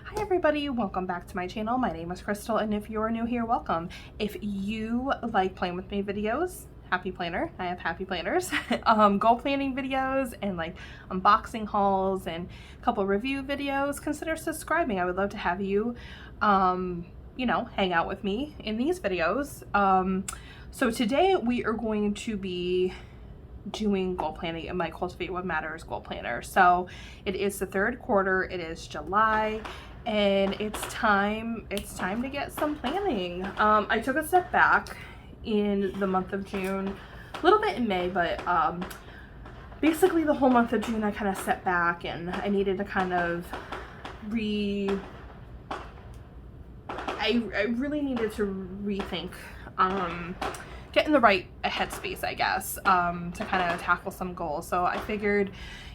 Hi everybody, welcome back to my channel. My name is Crystal, and if you're new here, welcome. If you like playing with me videos, happy planner. I have happy planners. Goal planning videos and like unboxing hauls and a couple review videos, consider subscribing. I would love to have you, hang out with me in these videos. So today we are going to be doing goal planning in my Cultivate What Matters goal planner. So it is the third quarter, it is July, and it's time to get some planning. I took a step back in the month of June, a little bit in May, but basically the whole month of June I kind of stepped back and I needed to kind of I really needed to rethink get in the right headspace, I guess, to kind of tackle some goals. So I figured,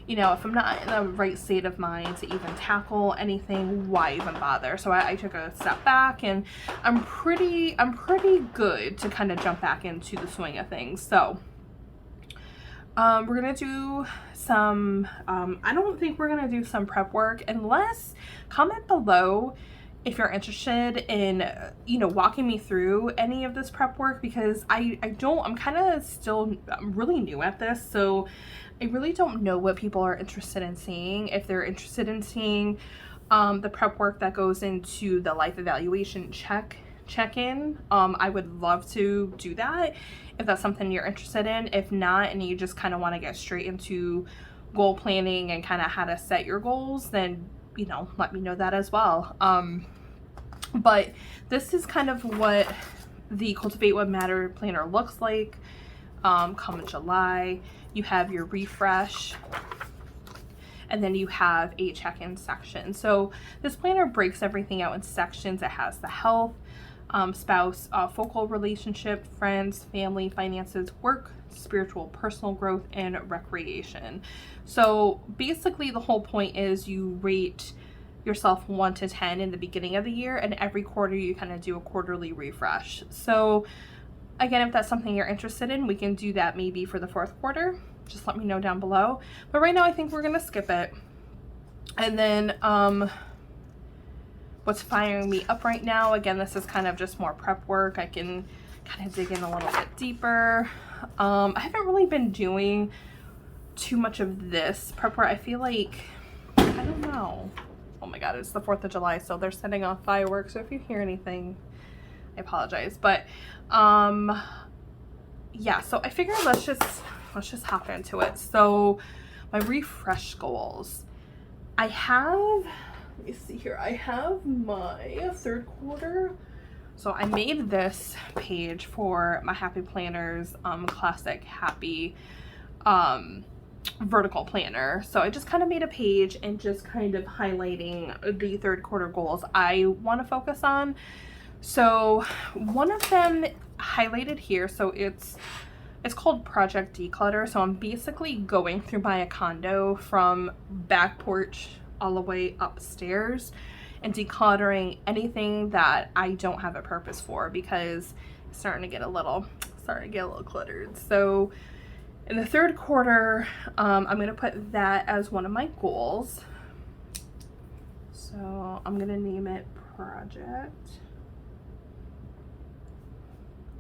if I'm not in the right state of mind to even tackle anything, why even bother? So I took a step back, and I'm pretty good to kind of jump back into the swing of things. So we're gonna do some, I don't think we're gonna do some prep work, unless comment below if you're interested in, walking me through any of this prep work, because I'm really new at this, so I really don't know what people are interested in seeing. If they're interested in seeing the prep work that goes into the life evaluation check-in, I would love to do that if that's something you're interested in. If not, and you just kind of want to get straight into goal planning and kind of how to set your goals, then let me know that as well. But this is kind of what the Cultivate What Matter planner looks like. Come July, you have your refresh, and then you have a check-in section. So this planner breaks everything out in sections. It has the health, spouse, focal relationship, friends, family, finances, work, spiritual, personal growth, and recreation. So basically the whole point is you rate yourself 1 to 10 in the beginning of the year, and every quarter you kind of do a quarterly refresh. So again, if that's something you're interested in, we can do that maybe for the fourth quarter. Just let me know down below. But right now I think we're gonna skip it. And then what's firing me up right now, again, this is kind of just more prep work. I can kind of dig in a little bit deeper. I haven't really been doing too much of this prep work. I feel like, I don't know. Oh my god, it's the 4th of July, so they're setting off fireworks, so if you hear anything, I apologize. But yeah, so I figured let's just hop into it. So my refresh goals, I have, let me see here, I have my third quarter. So I made this page for my Happy Planners classic happy vertical planner. So I just kind of made a page and just kind of highlighting the third quarter goals I want to focus on. So one of them highlighted here, so it's called Project Declutter. So I'm basically going through my condo from back porch all the way upstairs and decluttering anything that I don't have a purpose for, because it's starting to get a little cluttered. So in the third quarter, I'm going to put that as one of my goals. So I'm going to name it Project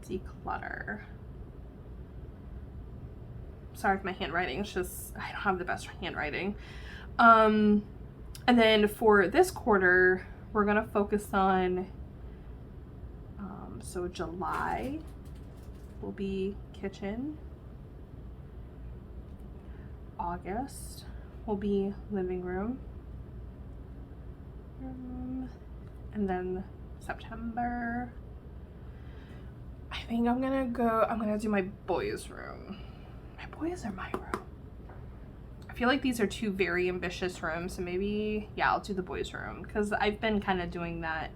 Declutter. Sorry if my handwriting is just, I don't have the best handwriting. And then for this quarter, we're going to focus on, so July will be kitchen. August will be living room, and then September, I think I'm gonna do my boys' room. My boys are my room. I feel like these are two very ambitious rooms, so maybe, yeah, I'll do the boys' room, because I've been kind of doing that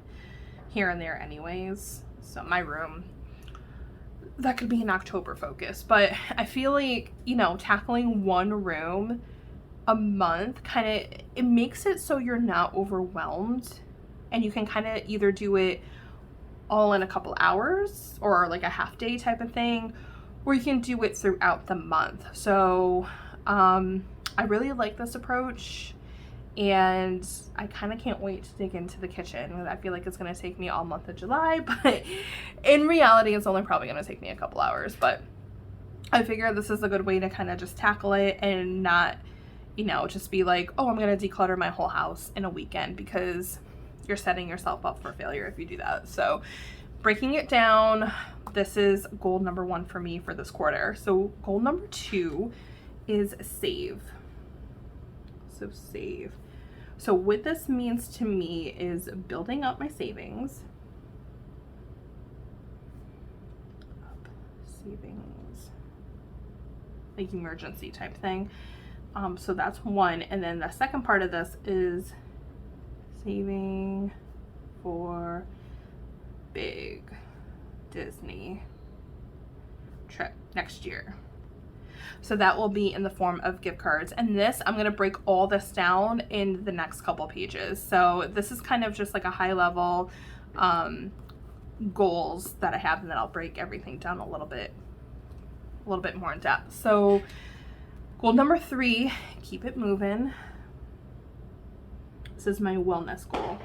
here and there anyways. So my room, that could be an October focus, but I feel like, tackling one room a month it makes it so you're not overwhelmed, and you can kind of either do it all in a couple hours or like a half day type of thing, or you can do it throughout the month. So I really like this approach, and I kind of can't wait to dig into the kitchen. I feel like it's going to take me all month of July, but in reality it's only probably going to take me a couple hours. But I figure this is a good way to kind of just tackle it and not, you know, just be like, oh, I'm going to declutter my whole house in a weekend, because you're setting yourself up for failure if you do that. So breaking it down, this is goal number 1 for me for this quarter. So goal number 2 is save. So save. So what this means to me is building up my savings. Savings, like emergency type thing. So that's one. And then the second part of this is saving for big Disney trip next year. So that will be in the form of gift cards. And this, I'm going to break all this down in the next couple pages. So this is kind of just like a high level goals that I have, and then I'll break everything down a little bit more in depth. So goal number 3, keep it moving. This is my wellness goal,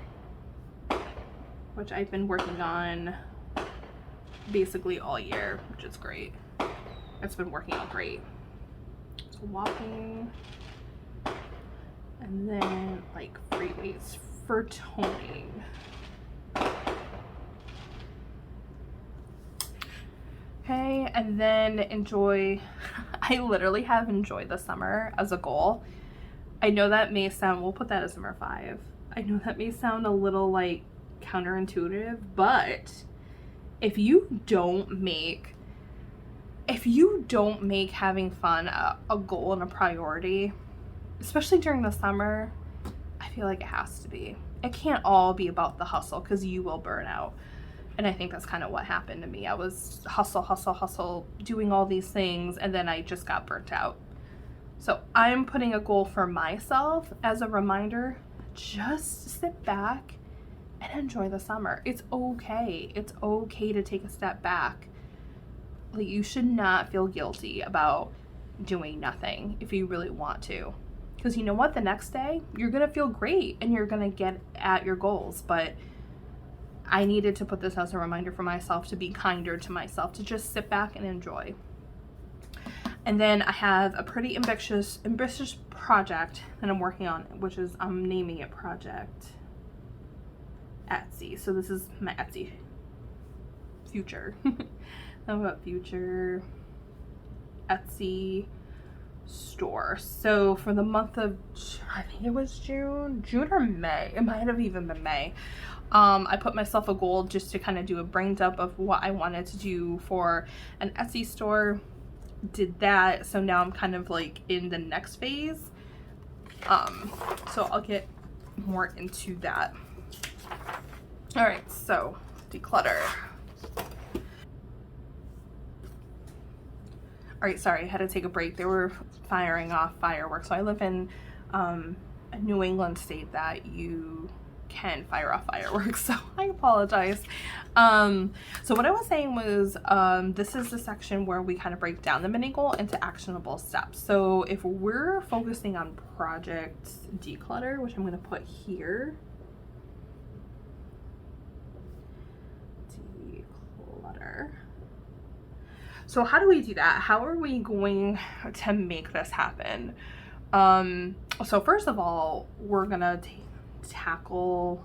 which I've been working on basically all year, which is great. It's been working out great. So walking, and then like free weights for toning. Okay, and then enjoy. I literally have enjoyed the summer as a goal. I know that may sound, we'll put that as number 5. I know that may sound a little like counterintuitive, but if you don't make having fun a goal and a priority, especially during the summer, I feel like it has to be. It can't all be about the hustle, because you will burn out. And I think that's kind of what happened to me. I was hustle, doing all these things, and then I just got burnt out. So I'm putting a goal for myself as a reminder, just sit back and enjoy the summer. It's okay. It's okay to take a step back. Like, you should not feel guilty about doing nothing if you really want to. Because you know what? The next day, you're going to feel great and you're going to get at your goals. But I needed to put this as a reminder for myself to be kinder to myself, to just sit back and enjoy. And then I have a pretty ambitious project that I'm working on, which is, I'm naming it Project Etsy. So this is my Etsy future. How about future Etsy store? So for the month of, I think it was June or May. It might have even been May. I put myself a goal just to kind of do a brain dump of what I wanted to do for an Etsy store. Did that. So now I'm kind of like in the next phase. So I'll get more into that. All right, so declutter. All right, sorry, I had to take a break. They were firing off fireworks. So I live in a New England state that you can fire off fireworks, so I apologize. So what I was saying was, this is the section where we kind of break down the mini goal into actionable steps. So if we're focusing on project declutter, which I'm going to put here, declutter. So how do we do that? How are we going to make this happen? So first of all, we're gonna tackle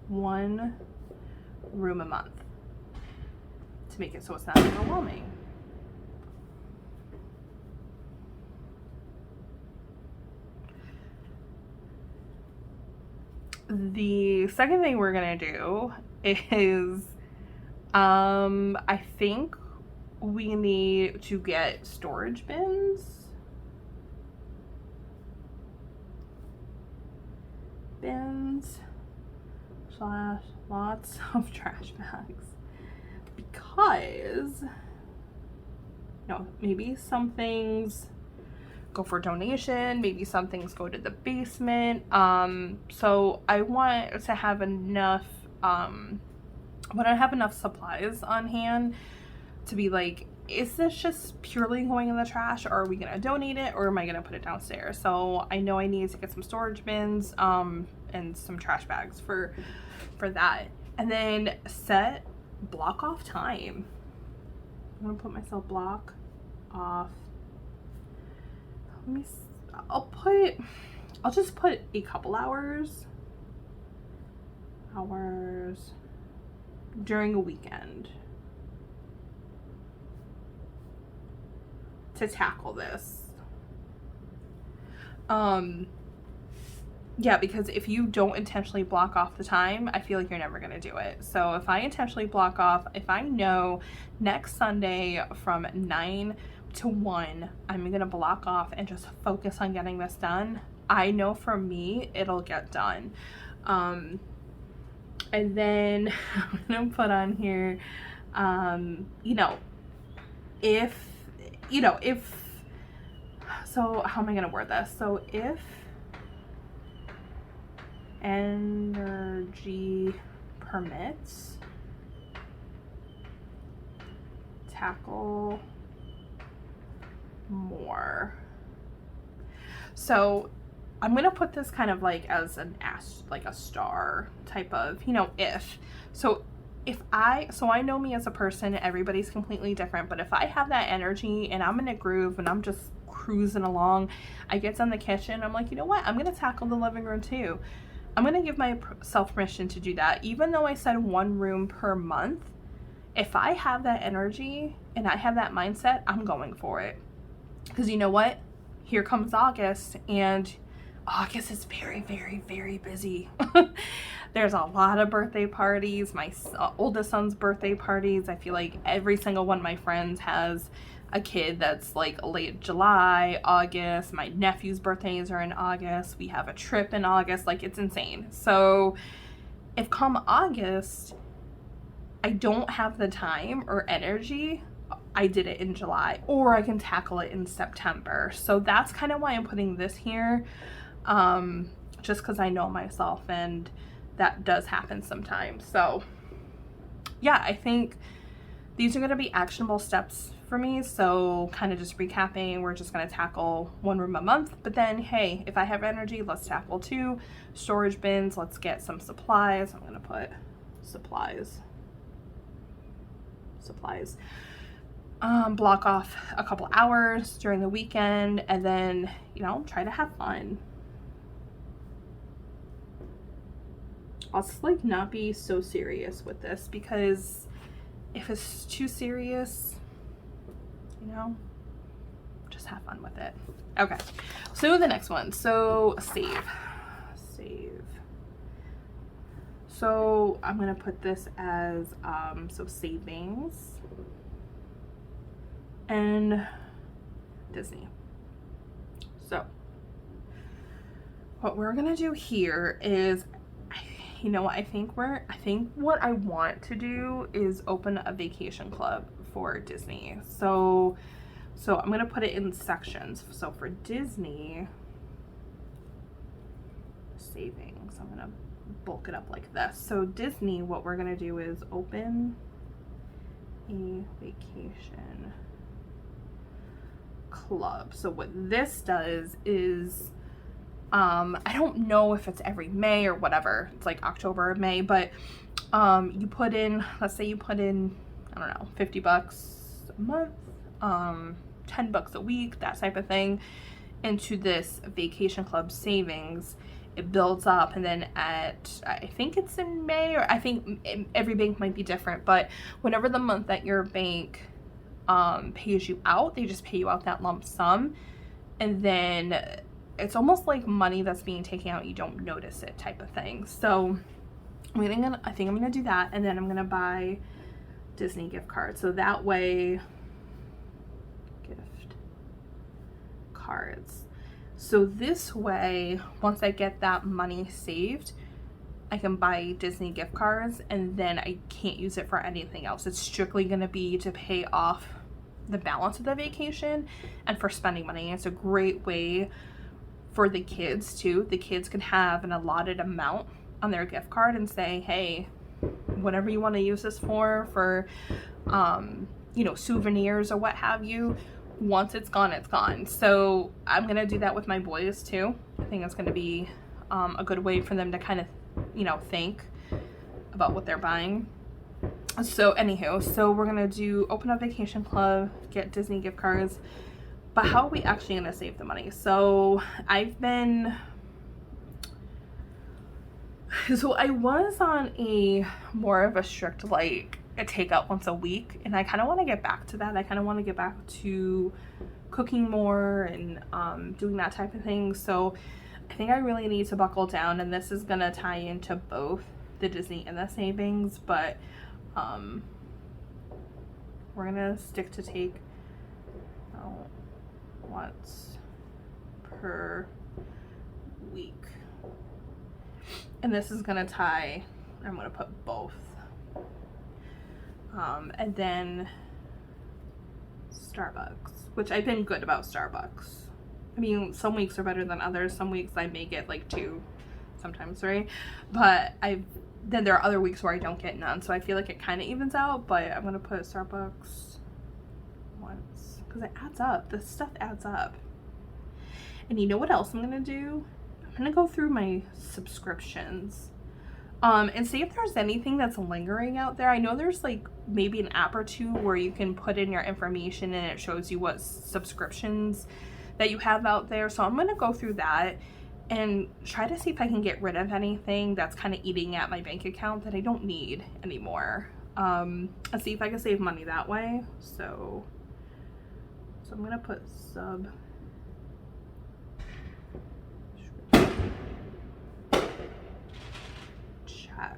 one room a month to make it so it's not overwhelming. The second thing we're gonna do is, I think we need to get storage bins. / lots of trash bags, because maybe some things go for donation, maybe some things go to the basement. So I want to have enough when I have enough supplies on hand to be like, is this just purely going in the trash, or are we gonna donate it, or am I gonna put it downstairs? So I know I need to get some storage bins and some trash bags for that. And then block off time. I'm gonna put myself block off. I'll just put a couple hours during a weekend to tackle this. Yeah, because if you don't intentionally block off the time, I feel like you're never going to do it. So if I intentionally block off, if I know next Sunday from 9 to 1, I'm going to block off and just focus on getting this done, I know for me, it'll get done. And then I'm going to put on here, so how am I going to word this? So if energy permits, tackle more. So I'm gonna put this kind of like as a star type of, if. So I know me as a person, everybody's completely different, but if I have that energy and I'm in a groove and I'm just cruising along, I get in the kitchen, I'm like, you know what, I'm gonna tackle the living room too. I'm gonna give myself permission to do that. Even though I said 1 room per month, if I have that energy and I have that mindset, I'm going for it. Because you know what? Here comes August, and August is very, very, very busy. There's a lot of birthday parties. My oldest son's birthday parties. I feel like every single one of my friends has a kid that's like late July, August. My nephew's birthdays are in August. We have a trip in August. Like, it's insane. So if come August, I don't have the time or energy, I did it in July, or I can tackle it in September. So that's kind of why I'm putting this here. Just because I know myself, and that does happen sometimes. So yeah, I think these are going to be actionable steps for me. So kind of just recapping, we're just going to tackle 1 room a month, but then, hey, if I have energy, let's tackle 2 storage bins. Let's get some supplies. I'm going to put supplies. Block off a couple hours during the weekend, and then, try to have fun. I'll just like not be so serious with this, because if it's too serious, just have fun with it. Okay, so the next one, so save. So I'm gonna put this as so savings and Disney. So what we're gonna do here is, I think what I want to do is open a vacation club for Disney. So I'm gonna put it in sections. So for Disney savings, I'm gonna bulk it up like this. So Disney, what we're gonna do is open a vacation club. So what this does is, I don't know if it's every May or whatever, it's like October or May, but you put in, let's say you put in, I don't know, $50 a month, $10 a week, that type of thing, into this vacation club savings. It builds up, and then I think it's in May, or I think every bank might be different, but whenever the month that your bank pays you out, they just pay you out that lump sum, and then it's almost like money that's being taken out, you don't notice it type of thing. So I think I'm gonna do that, and then I'm gonna buy Disney gift cards. So that way, gift cards. So this way, once I get that money saved, I can buy Disney gift cards, and then I can't use it for anything else. It's strictly gonna be to pay off the balance of the vacation and for spending money. It's a great way for the kids too. The kids can have an allotted amount on their gift card and say, hey, whatever you want to use this for you know, souvenirs or what have you. Once it's gone, it's gone. So I'm gonna do that with my boys too. I think it's gonna be a good way for them to kind of, you know, think about what they're buying. So anywho, so we're gonna do open up vacation club, get Disney gift cards, but how are we actually gonna save the money? So I was on a more of a strict, like a takeout once a week, and I kind of want to get back to that. I kind of want to get back to cooking more and doing that type of thing. So I think I really need to buckle down, and this is gonna tie into both the Disney and the savings, but we're gonna stick to take once per week, and this is gonna tie, I'm gonna put both, and then Starbucks, which I've been good about Starbucks. I mean, some weeks are better than others. Some weeks I may get like 2, sometimes 3, but then there are other weeks where I don't get none, so I feel like it kind of evens out. But I'm gonna put Starbucks once, because it adds up. This stuff adds up. And you know what else I'm gonna do? I'm gonna go through my subscriptions and see if there's anything that's lingering out there. I know there's like maybe an app or 2 where you can put in your information and it shows you what subscriptions that you have out there. So I'm gonna go through that and try to see if I can get rid of anything that's kind of eating at my bank account that I don't need anymore. And see if I can save money that way. So I'm gonna put sub. Check.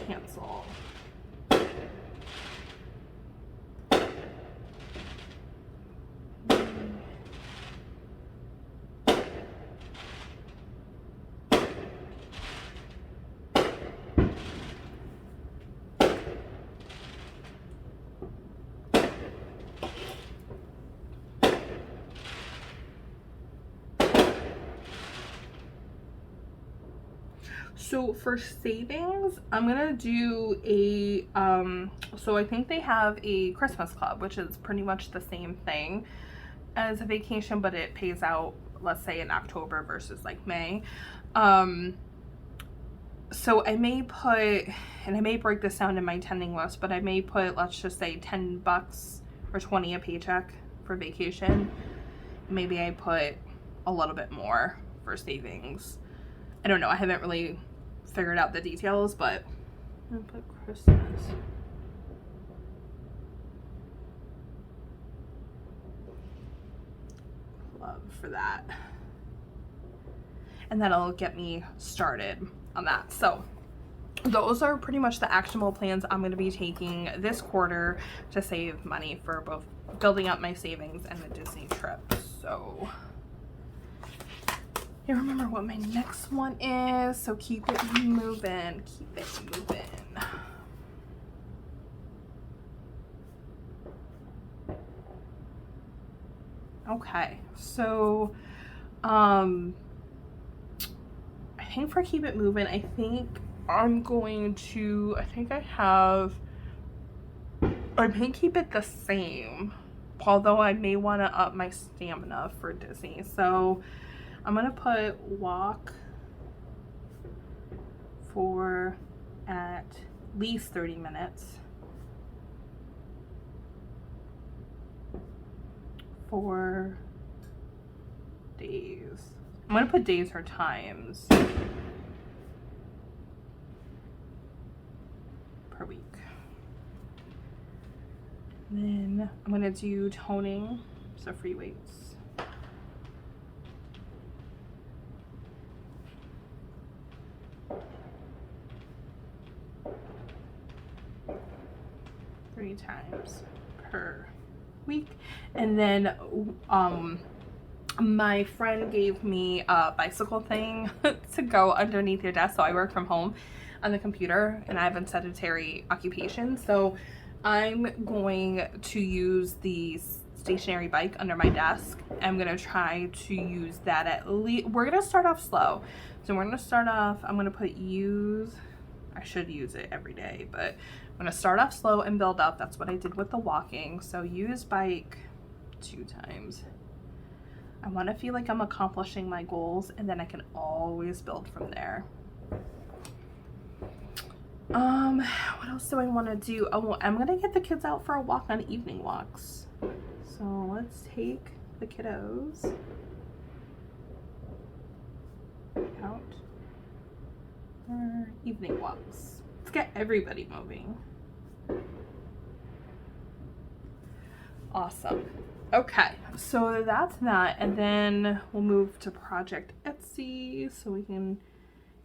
Cancel. So for savings, I'm gonna do a so I think they have a Christmas club, which is pretty much the same thing as a vacation, but it pays out, let's say, in October versus like May. So I may put, and I may break this down in my tending list, but I may put, let's just say $10 or 20 a paycheck for vacation. Maybe I put a little bit more for savings. I don't know, I haven't really figured out the details, but I'm gonna put Christmas. Love for that. And that'll get me started on that. So those are pretty much the actionable plans I'm going to be taking this quarter to save money for both building up my savings and the Disney trip. So I remember what my next one is, so keep it moving, keep it moving. Okay, so I think for keep it moving, I think I'm going to, I may keep it the same, although I may want to up my stamina for Disney. So I'm gonna put walk for at least 30 minutes for days. I'm gonna put days or times per week. Then I'm gonna do toning, so free weights. Three times per week. And then my friend gave me a bicycle thing to go underneath your desk. So I work from home on the computer and I have a sedentary occupation, so I'm going to use the stationary bike under my desk. I'm gonna try to use that at least. We're gonna start off slow, so we're gonna start off, I'm gonna put use, I should use it every day, but I'm gonna start off slow and build up. That's what I did with the walking. So use bike 2 times. I want to feel like I'm accomplishing my goals, and then I can always build from there. What else do I want to do? Oh, I'm gonna get the kids out for a walk on evening walks. So let's take the kiddos out for evening walks. Let's get everybody moving. Awesome. Okay, so that's that, and then we'll move to Project Etsy so we can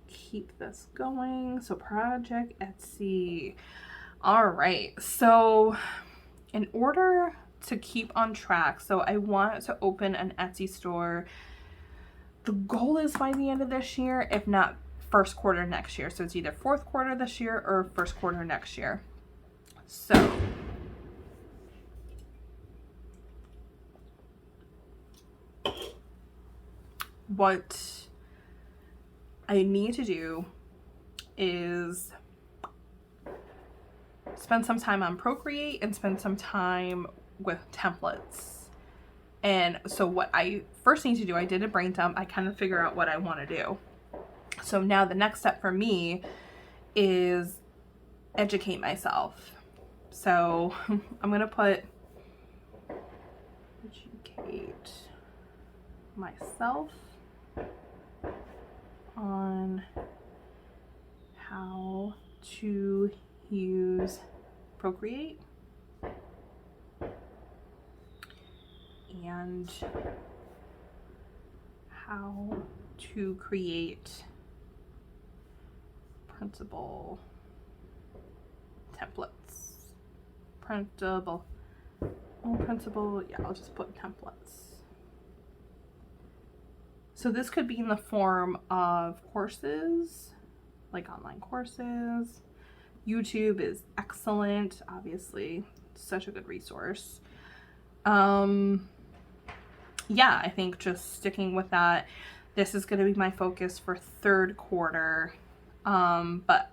keep this going. So Project Etsy. All right, so in order to keep on track, so I want to open an Etsy store. The goal is by the end of this year, if not first quarter next year. So it's either fourth quarter this year or first quarter next year. So what I need to do is spend some time on Procreate and spend some time with templates. And so what I first need to do, I did a brain dump. I kind of figure out what I want to do. So now the next step for me is educate myself. So I'm going to put educate myself on how to use Procreate and how to create printable templates. Printable, yeah, I'll just put templates. So this could be in the form of courses, like online courses. YouTube is excellent, obviously, such a good resource. Yeah, I think just sticking with that. This is going to be my focus for third quarter. But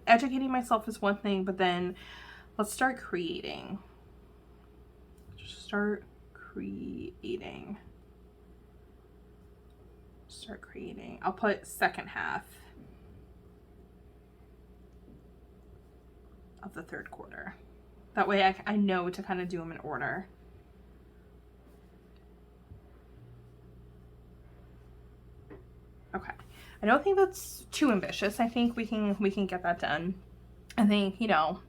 educating myself is one thing, but then let's start creating. Start creating. I'll put second half of the third quarter. That way I know to kind of do them in order. Okay. I don't think that's too ambitious. I think we can get that done. I think, you know,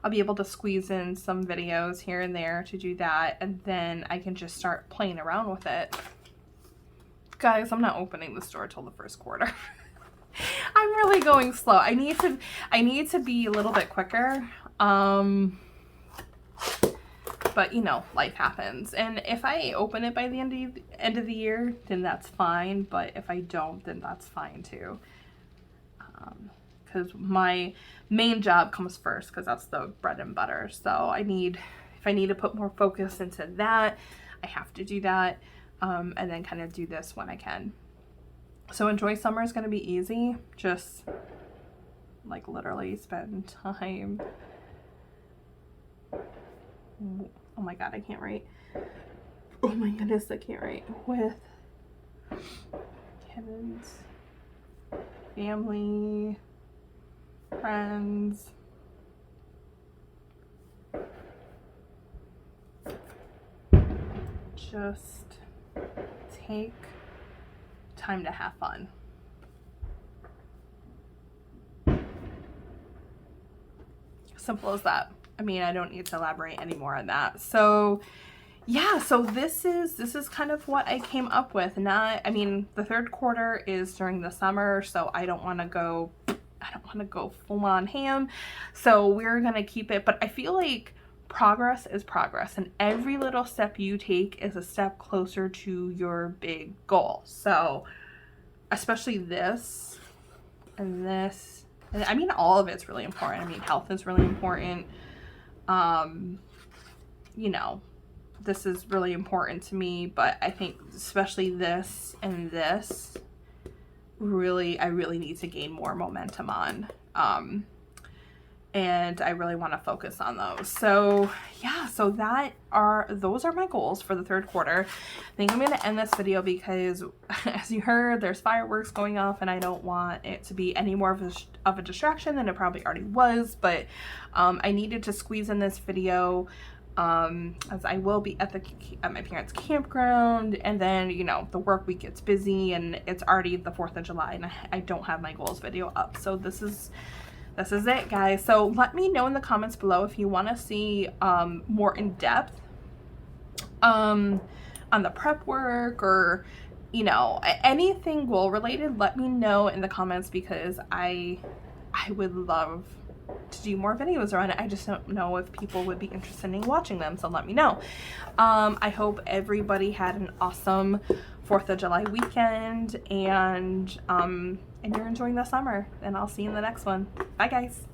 I'll be able to squeeze in some videos here and there to do that, and then I can just start playing around with it. Guys, I'm not opening the store till the first quarter. I'm really going slow. I need to be a little bit quicker. But you know, life happens. And if I open it by the end of the year, then that's fine. But if I don't, then that's fine too. Because my main job comes first, because that's the bread and butter. So if I need to put more focus into that, I have to do that. And then kind of do this when I can. So Enjoy Summer is going to be easy. Just like literally spend time. Oh my God, I can't write. Oh my goodness, I can't write. With kids, family, friends. Just take time to have fun. Simple as that. I mean, I don't need to elaborate any more on that. So yeah, so this is kind of what I came up with. I mean, the third quarter is during the summer, so I don't want to go full on ham. So we're going to keep it, but I feel like progress is progress, and every little step you take is a step closer to your big goal. So especially this and this, and I mean, all of it's really important. I mean, health is really important. You know, this is really important to me, but I think especially this and this I really need to gain more momentum on. and I really want to focus on those. So yeah, so those are my goals for the third quarter. I think I'm going to end this video because as you heard, there's fireworks going off and I don't want it to be any more of a distraction than it probably already was, but I needed to squeeze in this video as I will be at my parents' campground, and then, you know, the work week gets busy and it's already the 4th of July and I don't have my goals video up. So this is it, guys. So let me know in the comments below if you want to see more in depth on the prep work, or, you know, anything goal related. Let me know in the comments because I would love to do more videos around it. I just don't know if people would be interested in watching them, so let me know. I hope everybody had an awesome 4th of July weekend, and you're enjoying the summer, and I'll see you in the next one. Bye, guys.